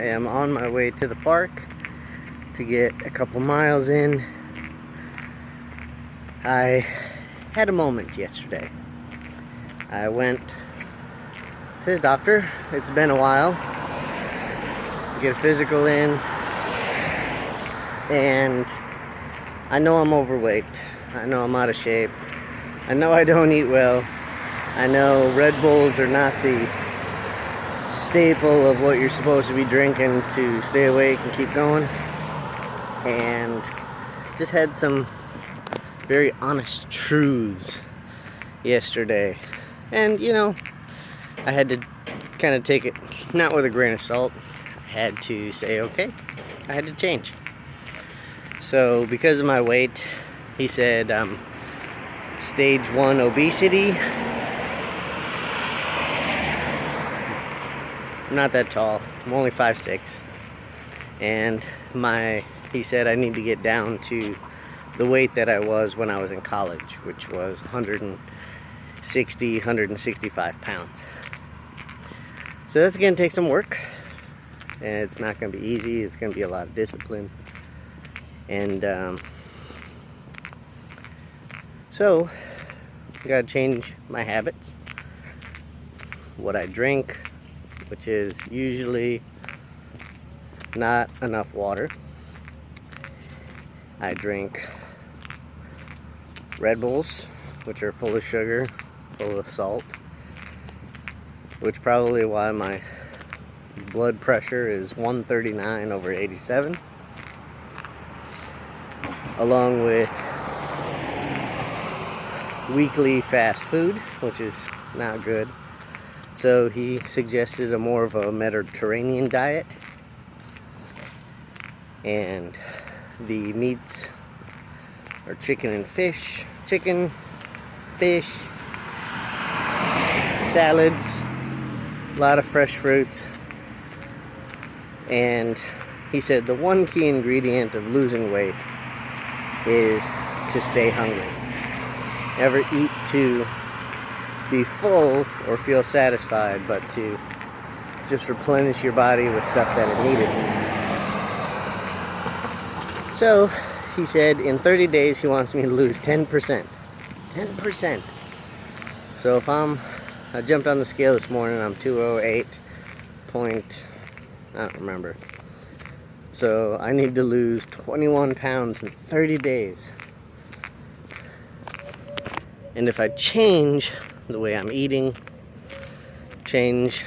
am on my way to the park to get a couple miles in. I had a moment yesterday. I went to the doctor. It's been a while. Get a physical in, and I know I'm overweight. I know I'm out of shape. I know I don't eat well. I know Red Bulls are not the staple of what you're supposed to be drinking to stay awake and keep going. And just had some very honest truths yesterday. And you know, I had to kind of take it not with a grain of salt. I had to say, okay, I had to change. So because of my weight, he said stage 1 obesity. I'm not that tall. I'm only 5'6". And he said I need to get down to the weight that I was when I was in college, which was 165 pounds. So that's going to take some work. And it's not going to be easy. It's going to be a lot of discipline. And so I got to change my habits. What I drink, which is usually not enough water. I drink Red Bulls, which are full of sugar, full of salt, which probably why my blood pressure is 139/87, along with weekly fast food, which is not good. So he suggested a more of a Mediterranean diet, and the meats are chicken, fish, salads, a lot of fresh fruits. And he said the one key ingredient of losing weight is to stay hungry. Never eat to be full or feel satisfied, but to just replenish your body with stuff that it needed. So he said in 30 days he wants me to lose 10%. 10%. So if I jumped on the scale this morning, I'm 208 point, I don't remember. So I need to lose 21 pounds in 30 days. And if I change the way I'm eating, change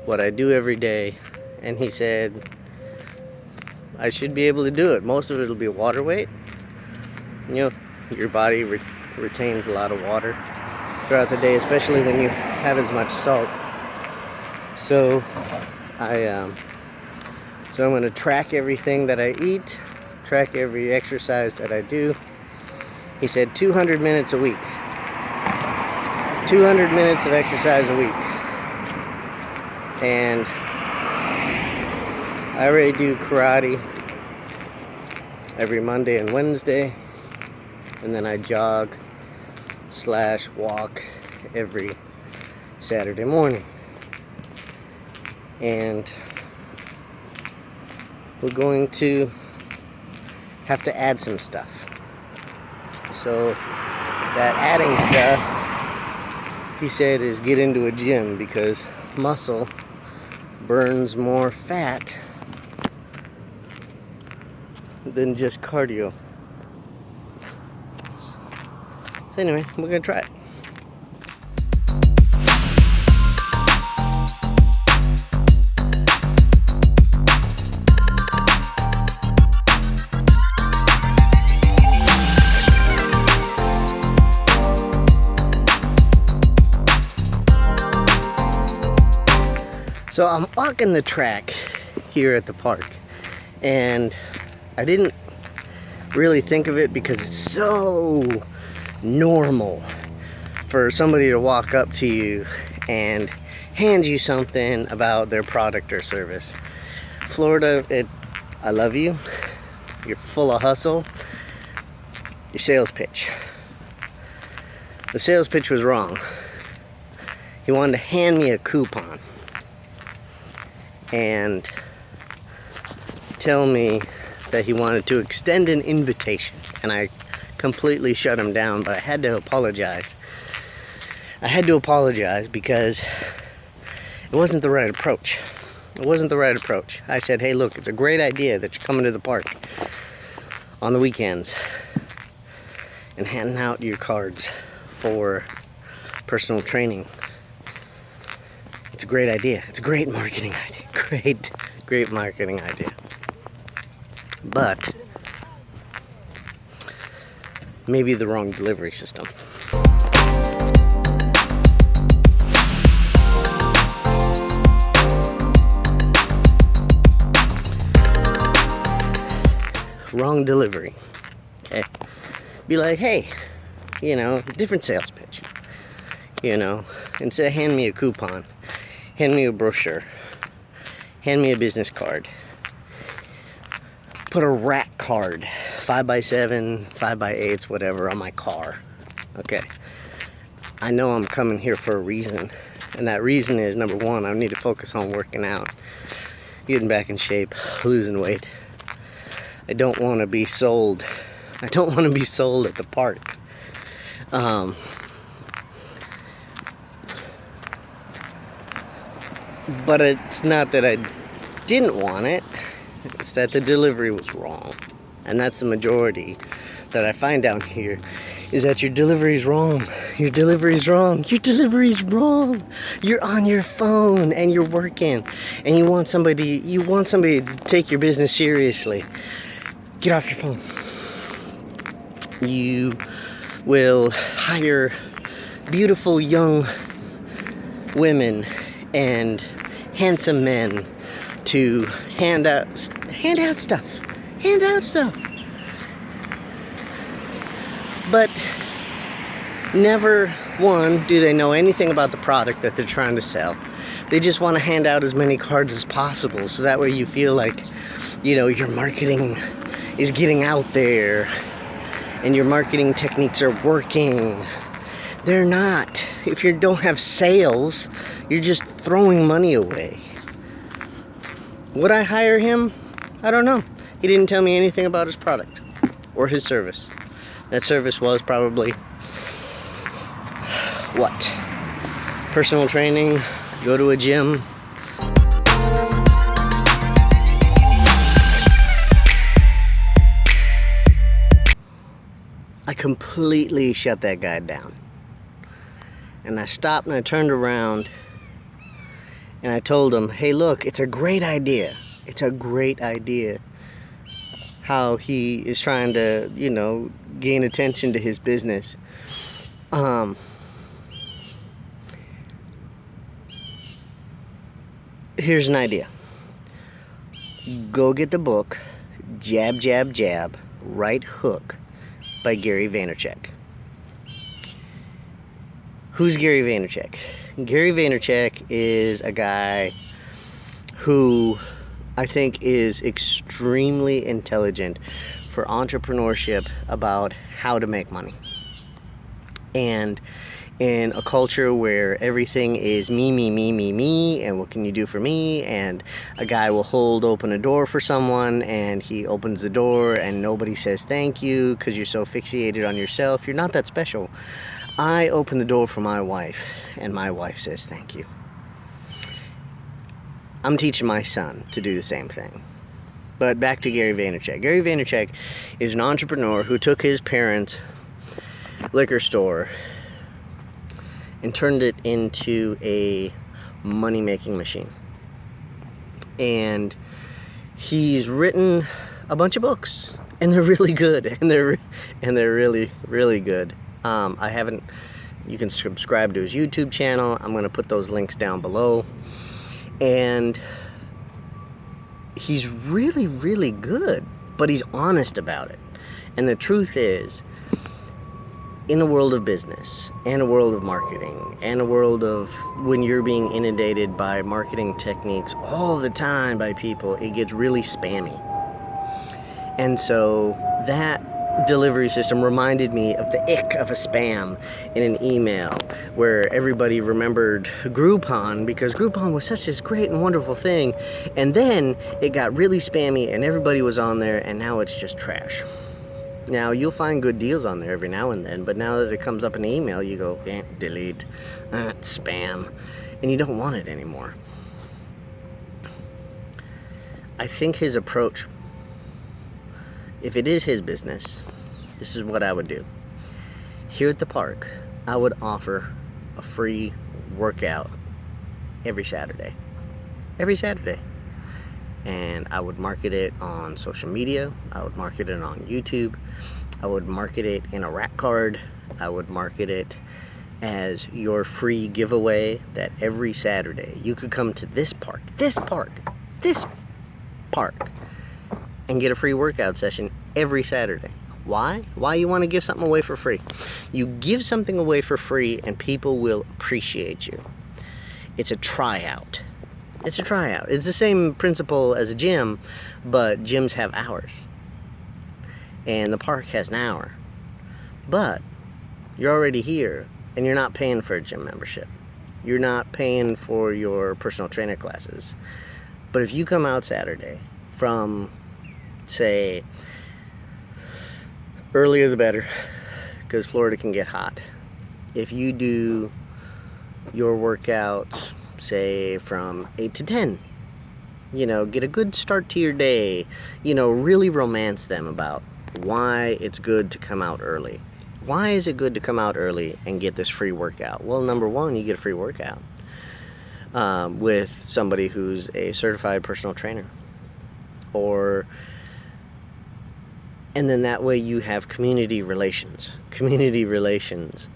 what I do every day, and he said I should be able to do it. Most of it will be water weight. You know, your body retains a lot of water throughout the day, especially when you have as much salt. So I'm going to track everything that I eat, track every exercise that I do. He said 200 minutes a week. 200 minutes of exercise a week. And I already do karate every Monday and Wednesday. And then I jog/walk every Saturday morning. And we're going to have to add some stuff. So that adding stuff, he said, is get into a gym, because muscle burns more fat than just cardio. So anyway, we're gonna try it. So I'm walking the track here at the park, and I didn't really think of it because it's so normal for somebody to walk up to you and hand you something about their product or service. Florida, I love you. You're full of hustle. Your sales pitch. The sales pitch was wrong. He wanted to hand me a coupon. and tell me that he wanted to extend an invitation, and I completely shut him down. But I had to apologize. I had to apologize because it wasn't the right approach. It wasn't the right approach. I said, hey, look, it's a great idea that you're coming to the park on the weekends and handing out your cards for personal training. It's a great idea. It's a great marketing idea. Great marketing idea. But maybe the wrong delivery system. Wrong delivery. Okay. Be like, hey, you know, different sales pitch. You know, instead of hand me a coupon, hand me a brochure, hand me a business card. Put a rack card, 5x7, 5x8s, whatever, on my car. Okay. I know I'm coming here for a reason. And that reason is, number one, I need to focus on working out, getting back in shape, losing weight. I don't want to be sold. I don't want to be sold at the park. But it's not that I didn't want it. It's that the delivery was wrong. And that's the majority that I find down here, is that your delivery's wrong. Your delivery's wrong. Your delivery's wrong. You're on your phone and you're working and you want somebody to take your business seriously. Get off your phone. You will hire beautiful young women and handsome men to hand out stuff. But never, one, do they know anything about the product that they're trying to sell. They just want to hand out as many cards as possible, so that way you feel like, you know, your marketing is getting out there and your marketing techniques are working. They're not. If you don't have sales, you're just throwing money away. Would I hire him? I don't know. He didn't tell me anything about his product or his service. That service was probably, what? Personal training, go to a gym. I completely shut that guy down. And I stopped and I turned around and I told him, hey, look, it's a great idea. It's a great idea how he is trying to, you know, gain attention to his business. Here's an idea. Go get the book, Jab, Jab, Jab, Right Hook by Gary Vaynerchuk. Who's Gary Vaynerchuk? Gary Vaynerchuk is a guy who I think is extremely intelligent for entrepreneurship about how to make money. And in a culture where everything is me, and what can you do for me? And a guy will hold open a door for someone and he opens the door and nobody says thank you because you're so fixated on yourself. You're not that special. I open the door for my wife and my wife says thank you. I'm teaching my son to do the same thing. But back to Gary Vaynerchuk. Gary Vaynerchuk is an entrepreneur who took his parents' liquor store and turned it into a money-making machine. And he's written a bunch of books, and they're really good, and they're really, really good. You can subscribe to his YouTube channel. I'm going to put those links down below. And he's really, really good, but he's honest about it. And the truth is, in a world of business, and a world of marketing, and a world of when you're being inundated by marketing techniques all the time by people, it gets really spammy. And so that delivery system reminded me of the ick of a spam in an email, where everybody remembered Groupon because Groupon was such this great and wonderful thing, and then it got really spammy and everybody was on there, and now it's just trash. Now, you'll find good deals on there every now and then, but now that it comes up in an email, you go, delete, spam, and you don't want it anymore. I think his approach, if it is his business, this is what I would do. Here at the park, I would offer a free workout every Saturday. Every Saturday. And I would market it on social media. I would market it on YouTube. I would market it in a rack card. I would market it as your free giveaway that every Saturday you could come to this park, and get a free workout session every Saturday. Why? Why you want to give something away for free? You give something away for free and people will appreciate you. It's a tryout. It's a tryout. It's the same principle as a gym, but gyms have hours. And the park has an hour. But you're already here and you're not paying for a gym membership. You're not paying for your personal trainer classes. But if you come out Saturday from, say, earlier the better, because Florida can get hot. If you do your workouts, say, from 8 to 10, get a good start to your day, really romance them about why it's good to come out early. Why is it good to come out early and get this free workout? Well, number one, you get a free workout with somebody who's a certified personal trainer. And then that way you have community relations,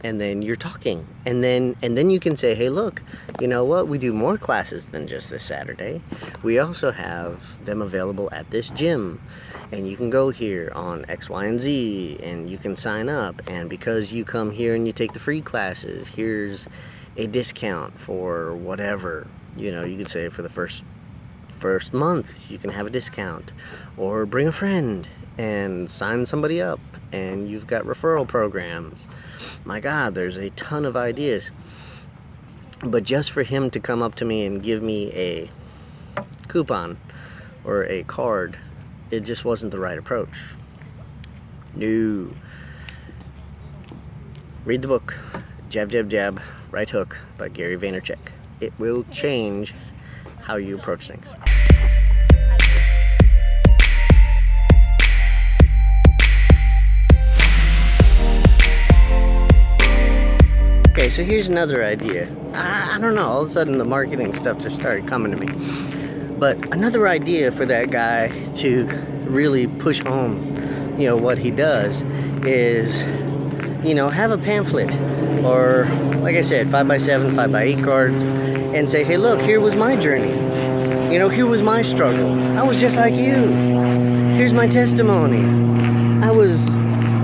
and then you're talking, and then you can say, hey, look, you know what, we do more classes than just this Saturday. We also have them available at this gym, and you can go here on X, Y, and Z, and you can sign up, and because you come here and you take the free classes, here's a discount for whatever. You could say for the first month you can have a discount, or bring a friend and sign somebody up, and you've got referral programs. My God, there's a ton of ideas. But just for him to come up to me and give me a coupon or a card, it just wasn't the right approach. No. Read the book, Jab, Jab, Jab, Right Hook by Gary Vaynerchuk. It will change how you approach things. Okay, so here's another idea. I don't know, all of a sudden the marketing stuff just started coming to me. But another idea for that guy to really push home, what he does is, have a pamphlet, or like I said, 5x7, 5x8 cards, and say, hey, look, here was my journey. Here was my struggle. I was just like you. Here's my testimony. I was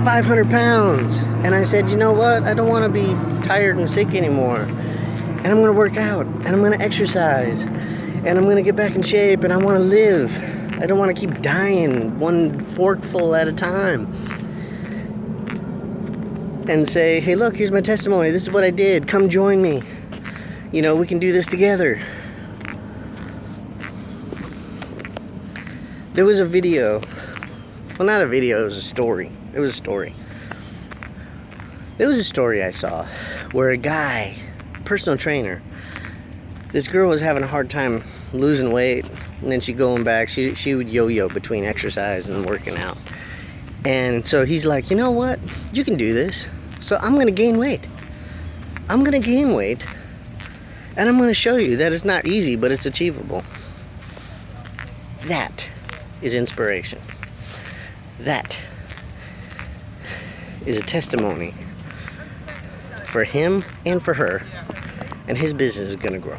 500 pounds, and I said, you know what, I don't want to be tired and sick anymore, and I'm going to work out, and I'm going to exercise, and I'm going to get back in shape, and I want to live. I don't want to keep dying one forkful at a time. And say, hey, look, here's my testimony. This is what I did. Come join me. We can do this together. There was a video. Well, not a video, it was a story. There was a story I saw where a guy, personal trainer, this girl was having a hard time losing weight, and then she'd going back. She would yo-yo between exercise and working out. And so he's like, you know what? You can do this. So I'm going to gain weight. I'm going to gain weight, and I'm going to show you that it's not easy, but it's achievable. That is inspiration. That is a testimony for him and for her, and his business is going to grow.